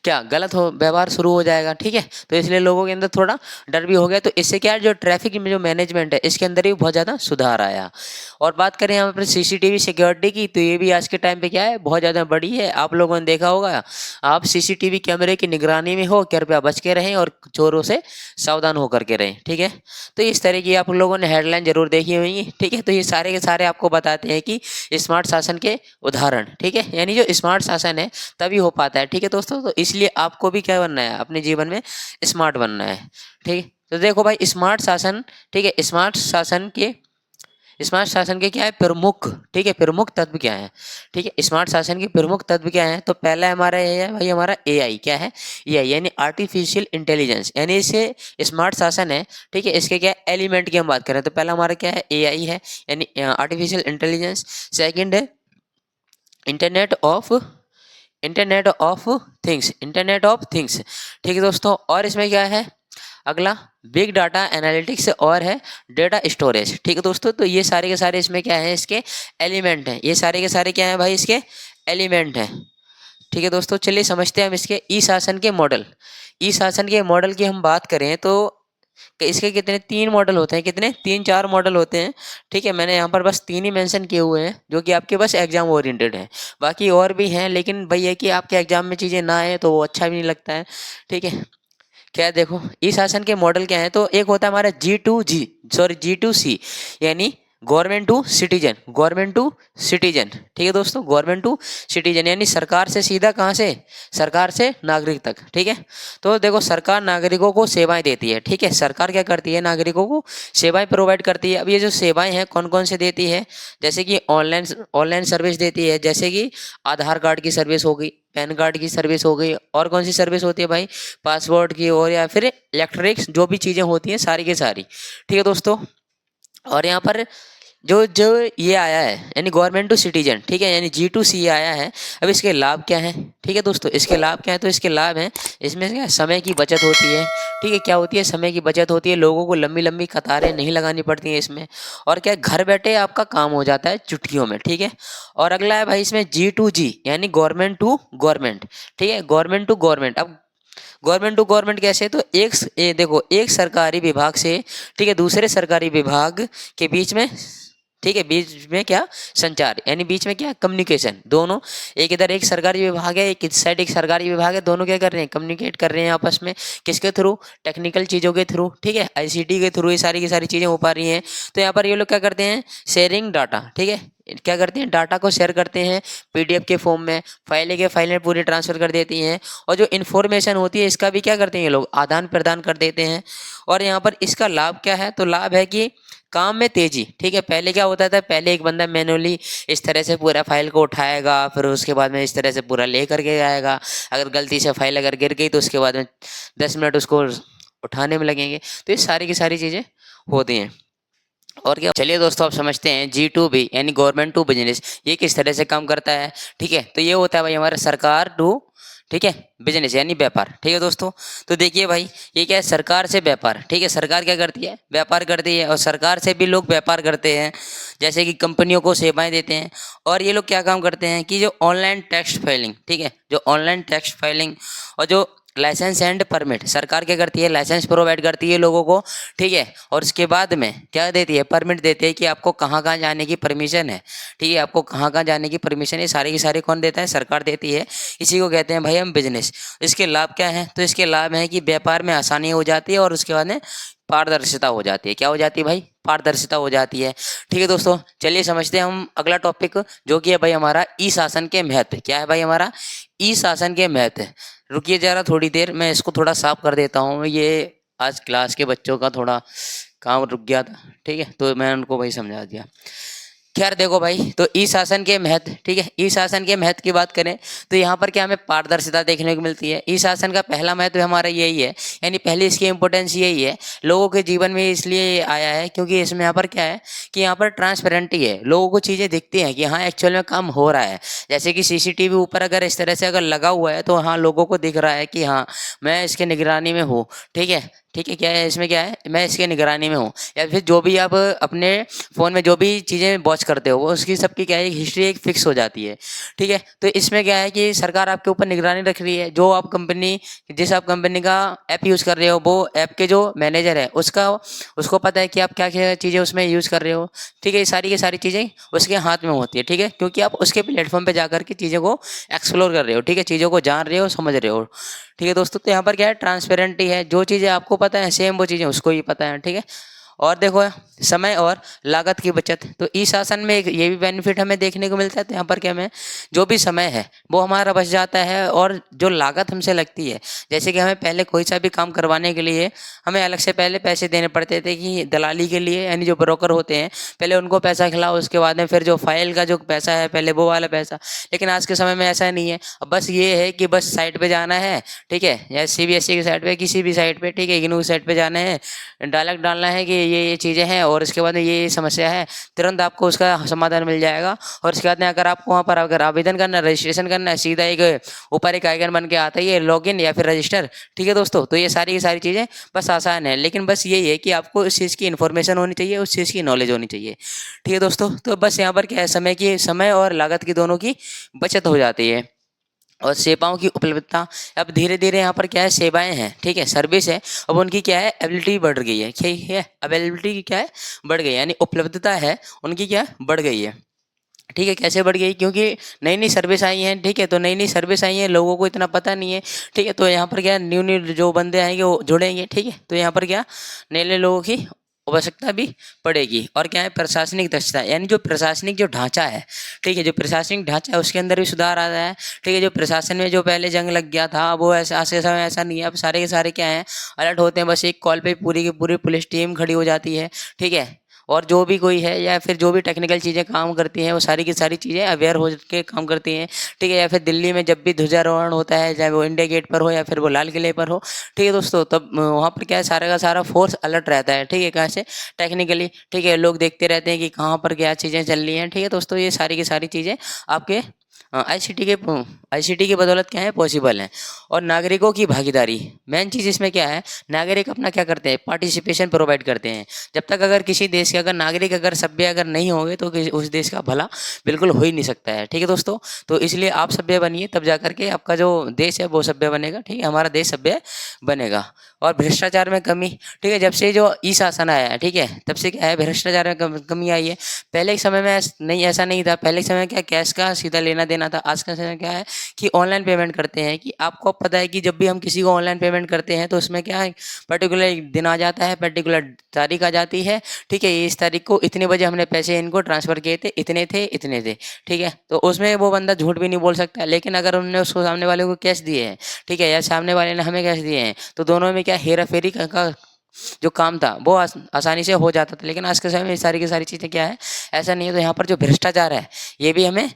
क्या गलत हो व्यवहार शुरू हो जाएगा, ठीक है। तो इसलिए लोगों के अंदर थोड़ा डर भी हो गया। तो इससे क्या है, जो ट्रैफिक में जो मैनेजमेंट है इसके अंदर भी बहुत ज़्यादा सुधार आया। और बात करें यहाँ पर सीसीटीवी सिक्योरिटी की, तो ये भी आज के टाइम पे क्या है, बहुत ज़्यादा बड़ी है। आप लोगों ने देखा होगा, आप सीसीटीवी कैमरे की निगरानी में हो, कृपया बच के रहें और चोरों से सावधान होकर के रहें, ठीक है। तो इस तरह की आप लोगों ने हेडलाइन जरूर देखी होंगी, ठीक है। तो ये सारे के सारे आपको बताते हैं कि स्मार्ट शासन के उदाहरण, ठीक है, यानी जो स्मार्ट शासन है तभी हो पाता है, ठीक है दोस्तों। तो इसलिए आपको भी क्या बनना है, अपने जीवन में स्मार्ट बनना है, ठीक है। तो देखो भाई, स्मार्ट शासन, ठीक है, स्मार्ट शासन के क्या है प्रमुख, ठीक है, प्रमुख तत्व क्या है, ठीक है। स्मार्ट शासन के प्रमुख तत्व क्या है, तो पहला हमारा ये है भाई, हमारा एआई क्या है, एआई यानी आर्टिफिशियल इंटेलिजेंस, यानी इसे स्मार्ट शासन है, ठीक है। इसके क्या एलिमेंट की हम बात करें तो पहला हमारा क्या है, एआई है, यानी आर्टिफिशियल इंटेलिजेंस। सेकंड है internet of internet of things, ठीक है दोस्तों। और इसमें क्या है, अगला बिग डाटा एनालिटिक्स और है डेटा स्टोरेज, ठीक है दोस्तों। तो ये सारे के सारे इसमें क्या है, इसके एलिमेंट हैं, ये सारे के सारे क्या है भाई, इसके एलिमेंट हैं, ठीक है दोस्तों। चलिए समझते हैं हम इसके ई शासन के मॉडल की हम बात करें तो कि इसके कितने तीन मॉडल होते हैं, कितने तीन चार मॉडल होते हैं, ठीक है। मैंने यहाँ पर बस तीन ही मेंशन किए हुए हैं जो कि आपके बस एग्जाम ओरिएंटेड है, बाकी और भी हैं, लेकिन भाई ये कि आपके एग्जाम में चीज़ें ना आए तो वो अच्छा भी नहीं लगता है, ठीक है। क्या देखो, ई शासन के मॉडल क्या है, तो एक होता है हमारा G2C, यानी गवर्नमेंट टू सिटीजन, ठीक है दोस्तों, गवर्नमेंट टू सिटीजन यानी सरकार से सीधा, कहाँ से, सरकार से नागरिक तक, ठीक है। तो देखो, सरकार नागरिकों को सेवाएं देती है, ठीक है, सरकार क्या करती है, नागरिकों को सेवाएं प्रोवाइड करती है। अब ये जो सेवाएं हैं कौन कौन से देती है, जैसे कि ऑनलाइन सर्विस देती है, जैसे कि आधार कार्ड की सर्विस हो गई, पैन कार्ड की सर्विस हो गई, और कौन सी सर्विस होती है भाई, पासपोर्ट की, और या फिर इलेक्ट्रॉनिक्स जो भी चीज़ें होती हैं सारी की सारी, ठीक है दोस्तों। और यहाँ पर जो जो ये आया है यानी गवर्नमेंट टू सिटीजन, ठीक है, यानी G2C आया है। अब इसके लाभ क्या हैं, ठीक है दोस्तों, इसके लाभ क्या है, तो इसके लाभ हैं, इसमें क्या समय की बचत होती है, ठीक है, क्या होती है, समय की बचत होती है, लोगों को लंबी लंबी कतारें नहीं लगानी पड़ती हैं इसमें, और क्या घर बैठे आपका काम हो जाता है चुटकियों में, ठीक है। और अगला है भाई इसमें G2G यानी गवर्नमेंट टू गवर्नमेंट, ठीक है, गवर्नमेंट टू गवर्नमेंट। अब गवर्नमेंट टू गवर्नमेंट कैसे, तो देखो, एक सरकारी विभाग से, ठीक है, दूसरे सरकारी विभाग के बीच में, ठीक है, बीच में क्या संचार, यानी बीच में क्या कम्युनिकेशन, दोनों, एक इधर एक सरकारी विभाग है, एक इस साइड एक सरकारी विभाग है, दोनों क्या कर रहे हैं, कम्युनिकेट कर रहे हैं आपस में, किसके थ्रू, टेक्निकल चीज़ों के थ्रू, ठीक है, आईसीटी के थ्रू ये सारी की सारी चीज़ें हो पा रही हैं। तो यहाँ पर ये लोग क्या करते हैं, शेयरिंग डाटा, ठीक है, क्या करते हैं, डाटा को शेयर करते हैं पीडीएफ के फॉर्म में, फाइलें पूरी ट्रांसफर कर देती हैं, और जो इन्फॉर्मेशन होती है इसका भी क्या करते हैं ये लोग, आदान प्रदान कर देते हैं। और यहाँ पर इसका लाभ क्या है, तो लाभ है कि काम में तेजी, ठीक है। पहले क्या होता था, पहले एक बंदा मैनुअली इस तरह से पूरा फाइल को उठाएगा, फिर उसके बाद में इस तरह से पूरा ले करके आएगा, अगर गलती से फाइल अगर गिर गई तो उसके बाद में 10 मिनट उसको उठाने में लगेंगे। तो ये सारी की सारी चीज़ें होती हैं। और क्या, चलिए दोस्तों आप समझते हैं G2B यानी गवर्नमेंट टू बिजनेस ये किस तरह से काम करता है, ठीक है। तो ये होता है भाई हमारा सरकार टू, ठीक है, बिजनेस यानी व्यापार, ठीक है दोस्तों। तो देखिए भाई, ये क्या है, सरकार से व्यापार, ठीक है, सरकार क्या करती है, व्यापार करती है, और सरकार से भी लोग व्यापार करते हैं, जैसे कि कंपनियों को सेवाएं देते हैं। और ये लोग क्या काम करते हैं कि जो ऑनलाइन टैक्स फाइलिंग, ठीक है, जो ऑनलाइन टैक्स फाइलिंग और जो लाइसेंस एंड परमिट, सरकार क्या करती है, लाइसेंस प्रोवाइड करती है लोगों को, ठीक है, और उसके बाद में क्या देती है, परमिट देती है कि आपको कहाँ कहाँ जाने की परमिशन है, ठीक है, आपको कहाँ कहाँ जाने की परमिशन है, सारी की सारी कौन देता है, सरकार देती है। इसी को कहते हैं भाई हम बिजनेस। इसके लाभ क्या हैं, तो इसके लाभ हैं कि व्यापार में आसानी हो जाती है, और उसके बाद में पारदर्शिता हो जाती है। क्या हो जाती है भाई? पारदर्शिता हो जाती है। ठीक है दोस्तों, चलिए समझते हैं हम अगला टॉपिक, जो कि है भाई हमारा ई शासन के महत्व। क्या है भाई हमारा? ई शासन के महत्व। रुकिए जरा थोड़ी देर, मैं इसको थोड़ा साफ कर देता हूँ। ये आज क्लास के बच्चों का थोड़ा काम रुक गया था, ठीक है, तो मैं उनको वही समझा दिया। खैर देखो भाई, तो ई शासन के महत्व, ठीक है, ई शासन के महत्व की बात करें तो यहाँ पर क्या हमें पारदर्शिता देखने को मिलती है। ई शासन का पहला महत्व हमारा यही है, यानी पहली इसकी इंपॉर्टेंस यही है, लोगों के जीवन में इसलिए आया है क्योंकि इसमें यहाँ पर क्या है कि यहाँ पर ट्रांसपेरेंटी है। लोगों को चीज़ें दिखती हैं कि हाँ एक्चुअल में काम हो रहा है। जैसे कि सीसीटीवी ऊपर अगर इस तरह से अगर लगा हुआ है तो हाँ लोगों को दिख रहा है कि हाँ मैं इसके निगरानी में हूँ। ठीक है, ठीक है, क्या है इसमें, क्या है, मैं इसके निगरानी में हूँ। या फिर जो भी आप अपने फ़ोन में जो भी चीज़ें वॉच करते हो वो उसकी सबकी क्या है हिस्ट्री एक फिक्स हो जाती है। ठीक है, तो इसमें क्या है कि सरकार आपके ऊपर निगरानी रख रही है। जो आप कंपनी, जिस आप कंपनी का ऐप यूज़ कर रहे हो, वो ऐप के जो मैनेजर है उसको पता है कि आप क्या क्या चीज़ें उसमें यूज़ कर रहे हो। ठीक है, ये सारी की सारी चीज़ें उसके हाथ में होती है। ठीक है, क्योंकि आप उसके प्लेटफॉर्म पर जा करके चीज़ों को एक्सप्लोर कर रहे हो। ठीक है, चीज़ों को जान रहे हो, समझ रहे हो। ठीक है दोस्तों, तो यहाँ पर क्या है, ट्रांसपेरेंटी है। जो चीज़ें आपको पता है सेम वो चीज़ें उसको ही पता है। ठीक है, और देखो समय और लागत की बचत, तो ई शासन में एक ये भी बेनिफिट हमें देखने को मिलता है। तो यहाँ पर क्या हमें जो भी समय है वो हमारा बच जाता है, और जो लागत हमसे लगती है, जैसे कि हमें पहले कोई सा भी काम करवाने के लिए हमें अलग से पहले पैसे देने पड़ते थे कि दलाली के लिए, यानी जो ब्रोकर होते हैं पहले उनको पैसा खिलाओ, उसके बाद में फिर जो फाइल का जो पैसा है पहले वो वाला पैसा। लेकिन आज के समय में ऐसा नहीं है। अब बस ये है कि बस साइट पे जाना है, ठीक है, या सीबीएसई की साइट पे, किसी भी साइट पे, ठीक है, इग्नू की साइट पे जाना है, डायलॉग डालना है कि ये चीज़ें हैं और इसके बाद में ये समस्या है, तुरंत आपको उसका समाधान मिल जाएगा। और उसके बाद में अगर आपको वहाँ पर अगर आवेदन करना, रजिस्ट्रेशन करना है, सीधा एक ऊपर एक आइकन बन के आता है, ये लॉगिन या फिर रजिस्टर। ठीक है दोस्तों, तो ये सारी की सारी चीज़ें बस आसान है, लेकिन बस यही है कि आपको उस चीज़ की इन्फॉर्मेशन होनी चाहिए, उस चीज़ की नॉलेज होनी चाहिए। ठीक है दोस्तों, तो बस यहाँ पर क्या है, समय और लागत की दोनों की बचत हो जाती है। और सेवाओं की उपलब्धता, अब धीरे धीरे यहाँ पर क्या है, सेवाएं हैं, ठीक है, सर्विस है, अब उनकी क्या है, एबिलिटी बढ़ गई है। ठीक है, अवेलेबिलिटी की क्या है, बढ़ गई है, यानी उपलब्धता है उनकी क्या बढ़ गई है। ठीक है, कैसे बढ़ गई, क्योंकि नई नई सर्विस आई हैं। ठीक है, तो नई नई सर्विस आई हैं, लोगों को इतना पता नहीं है। ठीक है, तो यहाँ पर क्या न्यू न्यू जो बंदे आएंगे वो जुड़ेंगे। ठीक है, तो यहाँ पर क्या नए नए लोगों की आवश्यकता भी पड़ेगी। और क्या है, प्रशासनिक दक्षता, यानी जो प्रशासनिक जो ढांचा है, ठीक है, जो प्रशासनिक ढांचा है उसके अंदर भी सुधार आ रहा है। ठीक है, जो प्रशासन में जो पहले जंग लग गया था वो ऐसा, आज के समय ऐसा नहीं है। अब सारे के सारे क्या हैं, अलर्ट होते हैं, बस एक कॉल पे पूरी की पूरी पुलिस टीम खड़ी हो जाती है। ठीक है, और जो भी कोई है या फिर जो भी टेक्निकल चीज़ें काम करती हैं वो सारी की सारी चीज़ें अवेयर हो के काम करती हैं। ठीक है, या फिर दिल्ली में जब भी ध्वजारोहण होता है, चाहे वो इंडिया गेट पर हो या फिर वो लाल किले पर हो, ठीक है दोस्तों, तब वहाँ पर क्या है, सारा का सारा फोर्स अलर्ट रहता है। ठीक है, कहाँ से, टेक्निकली। ठीक है, लोग देखते रहते हैं कि कहाँ पर क्या चीज़ें चल रही हैं। ठीक है दोस्तों, ये सारी की सारी चीज़ें आपके आईसीटी की बदौलत क्या है, पॉसिबल है। और नागरिकों की भागीदारी, मेन चीज़ इसमें क्या है, नागरिक अपना क्या करते हैं, पार्टिसिपेशन प्रोवाइड करते हैं। जब तक अगर किसी देश के अगर नागरिक अगर सभ्य अगर नहीं होंगे तो उस देश का भला बिल्कुल हो ही नहीं सकता है। ठीक है दोस्तों, तो इसलिए आप सभ्य बनिए, तब जा करके आपका जो देश है वो सभ्य बनेगा। ठीक है, हमारा देश सभ्य बनेगा। और भ्रष्टाचार में कमी, ठीक है, जब से जो ई शासन आया है, ठीक है, तब से क्या है, भ्रष्टाचार में कमी आई है। पहले के समय में नहीं, ऐसा नहीं था। पहले के समय में क्या कैश का सीधा लेना देना था। आज का समय क्या है कि ऑनलाइन पेमेंट करते हैं। कि आपको पता है कि जब भी हम किसी को ऑनलाइन पेमेंट करते हैं तो उसमें क्या है, पर्टिकुलर दिन आ जाता है, पर्टिकुलर तारीख आ जाती है। ठीक है, इस तारीख को इतने बजे हमने पैसे इनको ट्रांसफ़र किए थे, इतने थे इतने थे। ठीक है, तो उसमें वो बंदा झूठ भी नहीं बोल सकता। लेकिन अगर उन्होंने उसको सामने वाले को कैश दिए हैं, ठीक है, या सामने वाले ने हमें कैश दिए हैं, तो दोनों में क्या हेरा फेरी का जो काम था वो आसानी से हो जाता था। लेकिन आज के समय में सारी की सारी चीज़ें क्या है, ऐसा नहीं है। तो यहाँ पर जो भ्रष्टाचार है ये भी हमें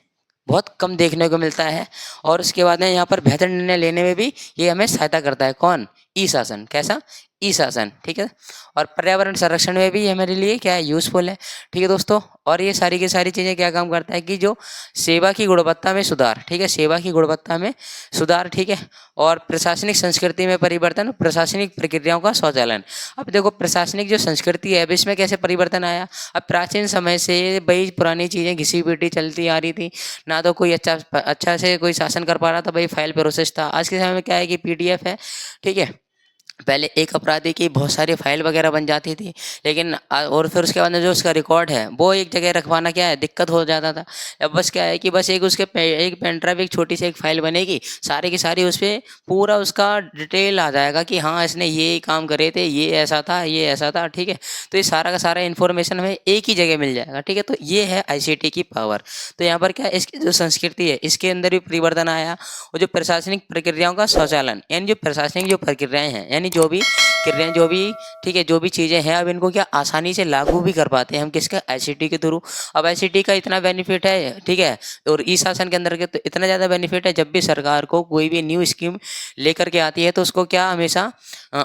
बहुत कम देखने को मिलता है। और उसके बाद में यहाँ पर बेहतर निर्णय लेने में भी ये हमें सहायता करता है। कौन? ई शासन। कैसा? ई शासन। ठीक है, और पर्यावरण संरक्षण में भी हमारे लिए क्या है, यूज़फुल है। ठीक है दोस्तों, और ये सारी की सारी चीज़ें क्या काम करता है कि जो सेवा की गुणवत्ता में सुधार, ठीक है, सेवा की गुणवत्ता में सुधार, ठीक है, और प्रशासनिक संस्कृति में परिवर्तन, प्रशासनिक प्रक्रियाओं का स्वचालन। अब देखो प्रशासनिक जो संस्कृति है अब इसमें कैसे परिवर्तन आया। अब प्राचीन समय से भाई पुरानी चीज़ें घिसी पीटी चलती आ रही थी, ना तो कोई अच्छा से कोई शासन कर पा रहा था, भाई फाइल प्रोसेस था। आज के समय में क्या है कि पीडीएफ है, ठीक है, पहले एक अपराधी की बहुत सारी फाइल वगैरह बन जाती थी, लेकिन और फिर उसके बाद में जो उसका रिकॉर्ड है वो एक जगह रखवाना क्या है दिक्कत हो जाता था। अब बस क्या है कि बस एक उसके एक पेन ड्राइव, एक छोटी सी एक फाइल बनेगी, सारी की सारी उस पर पूरा उसका डिटेल आ जाएगा कि हाँ इसने ये काम करे थे, ये ऐसा था, ये ऐसा था, ठीक है। तो ये सारा का सारा इन्फॉर्मेशन हमें एक ही जगह मिल जाएगा, ठीक है। तो ये है आईसीटी की पावर। तो यहाँ पर क्या है, इसकी जो संस्कृति है इसके अंदर भी परिवर्तन आया, और जो प्रशासनिक प्रक्रियाओं का स्वचालन, यानी जो प्रशासनिक जो प्रक्रियाएं हैं, यानी जो भी क्रियाएं, जो भी, ठीक है, जो भी चीज़ें हैं, अब इनको क्या आसानी से लागू भी कर पाते हैं हम, किसके, आईसीटी के थ्रू। अब आईसीटी का इतना बेनिफिट है, ठीक है, और ई शासन के अंदर के तो इतना ज़्यादा बेनिफिट है, जब भी सरकार को कोई भी न्यू स्कीम लेकर के आती है तो उसको क्या हमेशा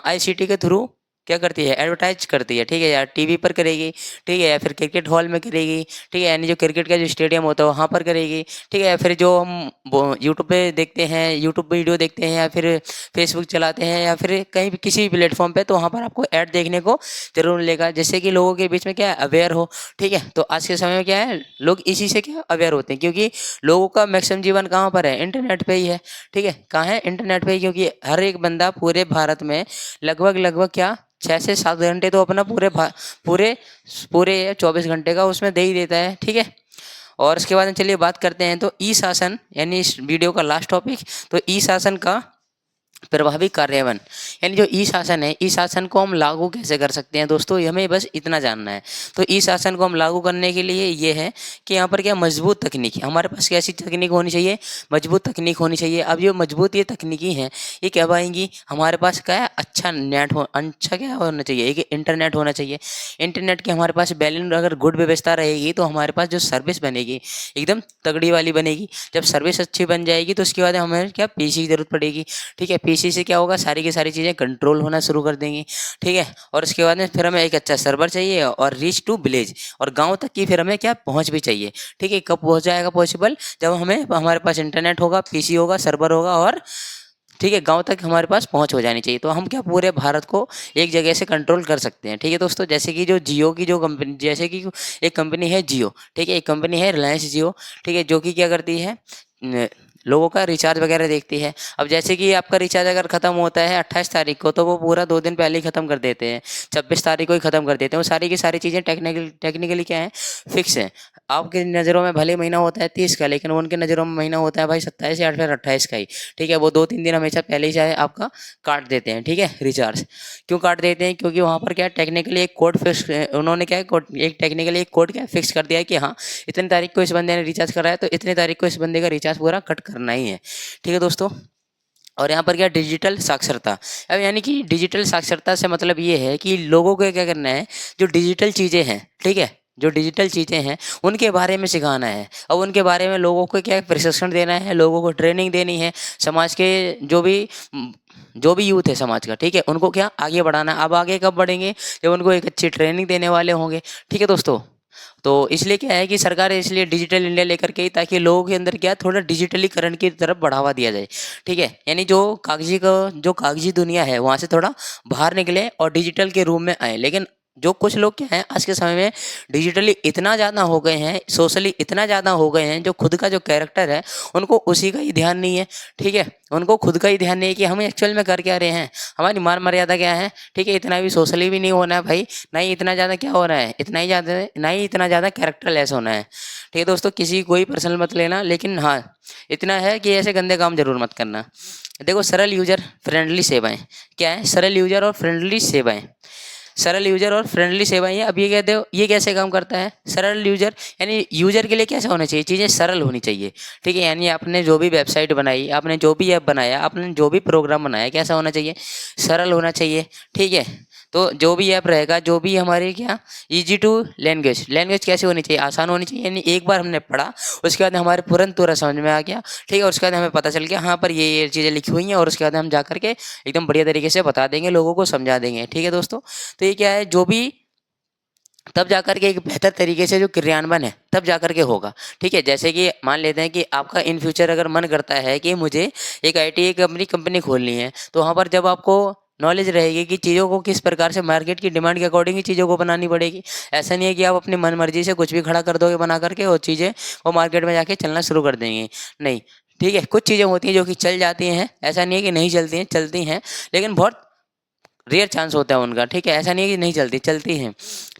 आईसीटी के थ्रू क्या करती है, एडवर्टाइज करती है, ठीक है, या टीवी पर करेगी, ठीक है, या फिर क्रिकेट हॉल में करेगी, ठीक है, यानी जो क्रिकेट का जो स्टेडियम होता है वहाँ पर करेगी, ठीक है, या फिर जो हम यूट्यूब पे देखते हैं, यूट्यूब वीडियो देखते हैं, या फिर फेसबुक चलाते हैं, या फिर कहीं भी किसी भी प्लेटफॉर्म पे, तो वहाँ पर आपको ऐड देखने को जरूर मिलेगा, जिससे कि लोगों के बीच में क्या है, अवेयर हो, ठीक है। तो आज के समय में क्या है, लोग इसी से क्या अवेयर होते हैं, क्योंकि लोगों का मैक्सिमम जीवन कहाँ पर है, इंटरनेट पे ही है, ठीक है, कहाँ है, इंटरनेट पे ही, क्योंकि हर एक बंदा पूरे भारत में लगभग लगभग क्या 6 से 7 घंटे तो अपना पूरे पूरे 24 घंटे का उसमें दे ही देता है, ठीक है। और उसके बाद में चलिए बात करते हैं, तो ई शासन, यानी इस वीडियो का लास्ट टॉपिक, तो ई शासन का प्रभावी कार्यान्वयन, यानी जो ई शासन है, ई शासन को हम लागू कैसे कर सकते हैं दोस्तों, ये हमें बस इतना जानना है। तो ई शासन को हम लागू करने के लिए ये है कि यहाँ पर क्या मजबूत तकनीक, हमारे पास कैसी तकनीक होनी चाहिए, मजबूत तकनीक होनी चाहिए। अब जो मजबूत ये तकनीकी हैं ये क्या आएंगी, हमारे पास क्या है, अच्छा नेट हो, अच्छा क्या होना चाहिए, एक इंटरनेट होना चाहिए। इंटरनेट की हमारे पास बैलेंस अगर गुड व्यवस्था रहेगी तो हमारे पास जो सर्विस बनेगी एकदम तगड़ी वाली बनेगी। जब सर्विस अच्छी बन जाएगी तो उसके बाद हमें क्या पीसी की जरूरत पड़ेगी, ठीक है। पीसी से क्या होगा, सारी की सारी चीज़ें कंट्रोल होना शुरू कर देंगी, ठीक है। और उसके बाद में फिर हमें एक अच्छा सर्वर चाहिए, और रीच टू विलेज, और गांव तक की फिर हमें क्या पहुंच भी चाहिए, ठीक है। कब पहुंच जाएगा पॉसिबल, जब हमें हमारे पास इंटरनेट होगा, पीसी होगा, सर्वर होगा, और ठीक है, गांव तक हमारे पास पहुंच हो जानी चाहिए। तो हम क्या पूरे भारत को एक जगह से कंट्रोल कर सकते हैं, ठीक है दोस्तों। जैसे कि जो जियो की जो कंपनी, जैसे कि एक कंपनी है जियो, ठीक है, एक कंपनी है रिलायंस जियो, ठीक है, जो कि क्या करती है, लोगों का रिचार्ज वगैरह देखती है। अब जैसे कि आपका रिचार्ज अगर खत्म होता है 28 तारीख को, तो वो पूरा 2 दिन पहले ही खत्म कर देते हैं, 26 तारीख को ही खत्म कर देते हैं। वो सारी की सारी चीज़ें टेक्निकली क्या है, फिक्स है। आपकी नज़रों में भले महीना होता है 30 का, लेकिन उनके नज़रों में महीना होता है भाई 27 या फिर 28 का ही, ठीक है। वो 2-3 दिन हमेशा पहले ही चाहे आपका काट देते हैं, ठीक है, रिचार्ज। क्यों काट देते हैं, क्योंकि वहाँ पर क्या टेक्निकली एक कोड फिक्स, उन्होंने क्या है, एक टेक्निकली एक कोड क्या फिक्स कर दिया है कि हाँ इतनी तारीख को इस बंदे ने रिचार्ज करा है, तो इतनी तारीख को इस बंदे का रिचार्ज पूरा कट करना ही है, ठीक है दोस्तों। और यहाँ पर क्या डिजिटल साक्षरता, अब यानी कि डिजिटल साक्षरता से मतलब ये है कि लोगों को क्या करना है, जो डिजिटल चीज़ें हैं, ठीक है, जो डिजिटल चीज़ें हैं उनके बारे में सिखाना है, और उनके बारे में लोगों को क्या प्रशिक्षण देना है, लोगों को ट्रेनिंग देनी है। समाज के जो भी यूथ है समाज का, ठीक है, उनको क्या आगे बढ़ाना है। अब आगे कब बढ़ेंगे, जब उनको एक अच्छी ट्रेनिंग देने वाले होंगे, ठीक है दोस्तों। तो इसलिए क्या है कि सरकार इसलिए डिजिटल इंडिया लेकर के, ताकि लोगों के अंदर क्या थोड़ा डिजिटलीकरण की तरफ बढ़ावा दिया जाए, ठीक है। यानी जो कागजी दुनिया है वहाँ से थोड़ा बाहर निकले और डिजिटल के रूप में आए। लेकिन जो कुछ लोग क्या हैं आज के समय में डिजिटली इतना ज़्यादा हो गए हैं, सोशली इतना ज़्यादा हो गए हैं, जो खुद का जो कैरेक्टर है उनको उसी का ही ध्यान नहीं है, ठीक है। उनको खुद का ही ध्यान नहीं है कि हम एक्चुअल में कर क्या रहे हैं, हमारी मान मर्यादा क्या है, ठीक है। इतना भी सोशली भी नहीं होना है भाई, ना ही इतना ज़्यादा क्या हो रहा है, ना ही इतना ज़्यादा कैरेक्टर लेस होना है, ठीक है दोस्तों। किसी कोई पर्सनल मत लेना, लेकिन हाँ इतना है कि ऐसे गंदे काम जरूर मत करना। देखो सरल यूजर फ्रेंडली सेवाएं क्या है, सरल यूजर और फ्रेंडली सेवाएं, सरल यूजर और फ्रेंडली सेवाएं। अब ये कहते हो ये कैसे काम करता है, सरल यूजर, यानी यूजर के लिए कैसा होना चाहिए, चीज़ें सरल होनी चाहिए, ठीक है। यानी आपने जो भी वेबसाइट बनाई, आपने जो भी ऐप बनाया, आपने जो भी प्रोग्राम बनाया, कैसा होना चाहिए, सरल होना चाहिए, ठीक है। तो जो भी ऐप रहेगा, जो भी हमारे क्या इजी टू लैंग्वेज कैसे होनी चाहिए, आसान होनी चाहिए। यानी एक बार हमने पढ़ा, उसके बाद हमारे पूरा समझ में आ गया, ठीक है। और उसके बाद हमें पता चल गया हाँ पर ये चीज़ें लिखी हुई हैं, और उसके बाद हम जा करके एकदम बढ़िया तरीके से बता देंगे, लोगों को समझा देंगे, ठीक है दोस्तों। तो ये क्या है, जो भी तब जाकर के एक बेहतर तरीके से जो क्रियान्वयन है तब जाकर के होगा, ठीक है। जैसे कि मान लेते हैं कि आपका इन फ्यूचर अगर मन करता है कि मुझे एक आईटी कंपनी खोलनी है, तो वहाँ पर जब आपको नॉलेज रहेगी कि चीज़ों को किस प्रकार से मार्केट की डिमांड के अकॉर्डिंग ही चीज़ों को बनानी पड़ेगी। ऐसा नहीं है कि आप अपनी मन मर्जी से कुछ भी खड़ा कर दोगे बना करके, और चीज़ें वो मार्केट में जाके चलना शुरू कर देंगे, नहीं, ठीक है। कुछ चीज़ें होती हैं जो कि चल जाती हैं, ऐसा नहीं है कि नहीं चलती हैं, चलती हैं, लेकिन बहुत रेयर चांस होता है उनका, ठीक है। ऐसा नहीं है कि नहीं चलती, चलती हैं,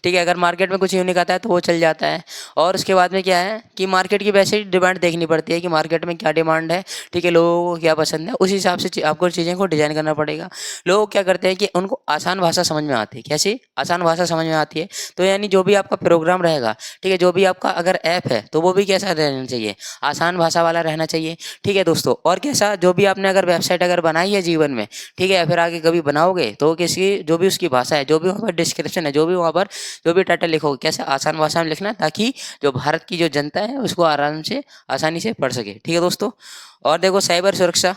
ठीक है। अगर मार्केट में कुछ यूनिक आता है तो वो चल जाता है। और उसके बाद में क्या है कि मार्केट की वैसे ही डिमांड देखनी पड़ती है कि मार्केट में क्या डिमांड है, ठीक है, लोगों को क्या पसंद है, उस हिसाब से आपको चीज़ें को डिज़ाइन करना पड़ेगा। लोग क्या करते हैं कि उनको आसान भाषा समझ में आती है। कैसी आसान भाषा समझ में आती है? तो यानी जो भी आपका प्रोग्राम रहेगा, ठीक है, जो भी आपका अगर ऐप है तो वो भी कैसा रहना चाहिए, आसान भाषा वाला रहना चाहिए, ठीक है दोस्तों। और कैसा, जो भी आपने अगर वेबसाइट अगर बनाई है जीवन में, ठीक है, या फिर आगे कभी बनाओगे, तो किसी जो भी उसकी भाषा है, जो भी वहाँ पर डिस्क्रिप्शन है, जो भी वहाँ पर जो भी टाइटल लिखोगे, कैसे आसान भाषा में लिखना, ताकि जो भारत की जो जनता है उसको आराम से आसानी से पढ़ सके, ठीक है दोस्तों। और देखो साइबर सुरक्षा,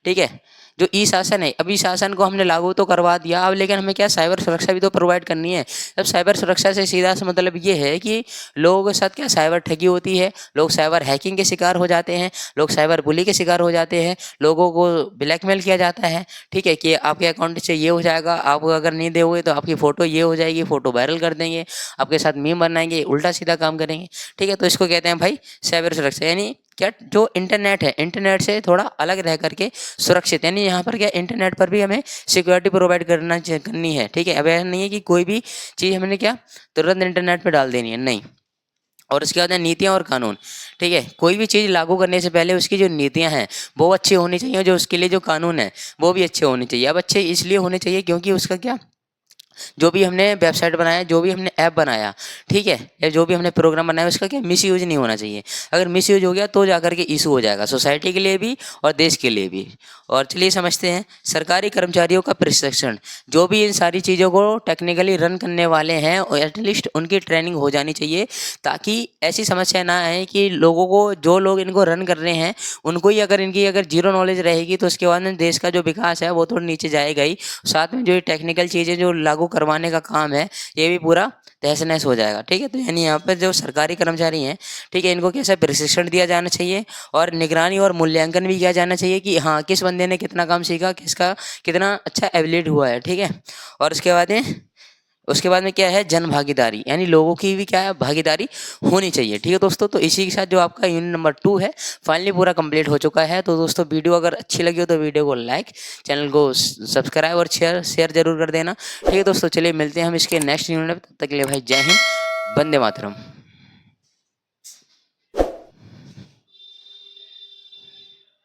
ठीक है, जो ई शासन है, अब ई शासन को हमने लागू तो करवा दिया, अब लेकिन हमें क्या साइबर सुरक्षा भी तो प्रोवाइड करनी है। अब साइबर सुरक्षा से सीधा सा मतलब ये है कि लोगों के साथ क्या साइबर ठगी होती है, लोग साइबर हैकिंग के शिकार हो जाते हैं, लोग साइबर बुली के शिकार हो जाते हैं, लोगों को ब्लैकमेल किया जाता है, ठीक है, कि आपके अकाउंट से ये हो जाएगा, आप अगर नहीं दोगे तो आपकी फ़ोटो ये हो जाएगी, फ़ोटो वायरल कर देंगे, आपके साथ मीम बनाएंगे, उल्टा सीधा काम करेंगे, ठीक है। तो इसको कहते हैं भाई साइबर सुरक्षा, यानी क्या, जो इंटरनेट है, इंटरनेट से थोड़ा अलग रह करके सुरक्षित, यानी यहाँ पर क्या इंटरनेट पर भी हमें सिक्योरिटी प्रोवाइड करनी है, ठीक है। अब ऐसा नहीं है कि कोई भी चीज़ हमने क्या तुरंत इंटरनेट पे डाल देनी है, नहीं। और उसके बाद है नीतियाँ और कानून, ठीक है। कोई भी चीज़ लागू करने से पहले उसकी जो नीतियाँ हैं वो अच्छी होनी चाहिए, और जो उसके लिए जो कानून है वो भी अच्छे होने चाहिए। अब अच्छे इसलिए होने चाहिए क्योंकि उसका क्या, जो भी हमने वेबसाइट बनाया, जो भी हमने ऐप बनाया, ठीक है, या जो भी हमने प्रोग्राम बनाया, उसका क्या मिसयूज नहीं होना चाहिए। अगर मिसयूज हो गया तो जाकर के इशू हो जाएगा सोसाइटी के लिए भी और देश के लिए भी। और चलिए समझते हैं सरकारी कर्मचारियों का प्रशिक्षण, जो भी इन सारी चीज़ों को टेक्निकली रन करने वाले हैं एटलीस्ट उनकी ट्रेनिंग हो जानी चाहिए, ताकि ऐसी समस्या ना आए कि लोगों को, जो लोग इनको रन कर रहे हैं उनको ही अगर इनकी अगर जीरो नॉलेज रहेगी तो उसके बाद में देश का जो विकास है वो तो नीचे जाएगा ही, साथ में जो ये टेक्निकल चीज़ें जो लागू करवाने का काम है ये भी पूरा तहस नहस हो जाएगा, ठीक है। तो यानी यहाँ पर जो सरकारी कर्मचारी हैं, ठीक है, इनको कैसे प्रशिक्षण दिया जाना चाहिए और निगरानी और मूल्यांकन भी किया जाना चाहिए कि हाँ किस बंदे ने कितना काम सीखा, किसका कितना अच्छा एबिलिटी हुआ है, ठीक है। और उसके बाद में क्या है, जन भागीदारी, यानी लोगों की भी क्या है भागीदारी होनी चाहिए, ठीक है दोस्तों। तो इसी के साथ जो आपका यूनिट नंबर 2 है फाइनली पूरा कंप्लीट हो चुका है। तो दोस्तों वीडियो अगर अच्छी लगी हो तो वीडियो को लाइक, चैनल को सब्सक्राइब और शेयर जरूर कर देना, ठीक है दोस्तों। चलिए मिलते हैं हम इसके नेक्स्ट यूनिट में, तब तक के लिए भाई जय हिंद, वंदे मातरम।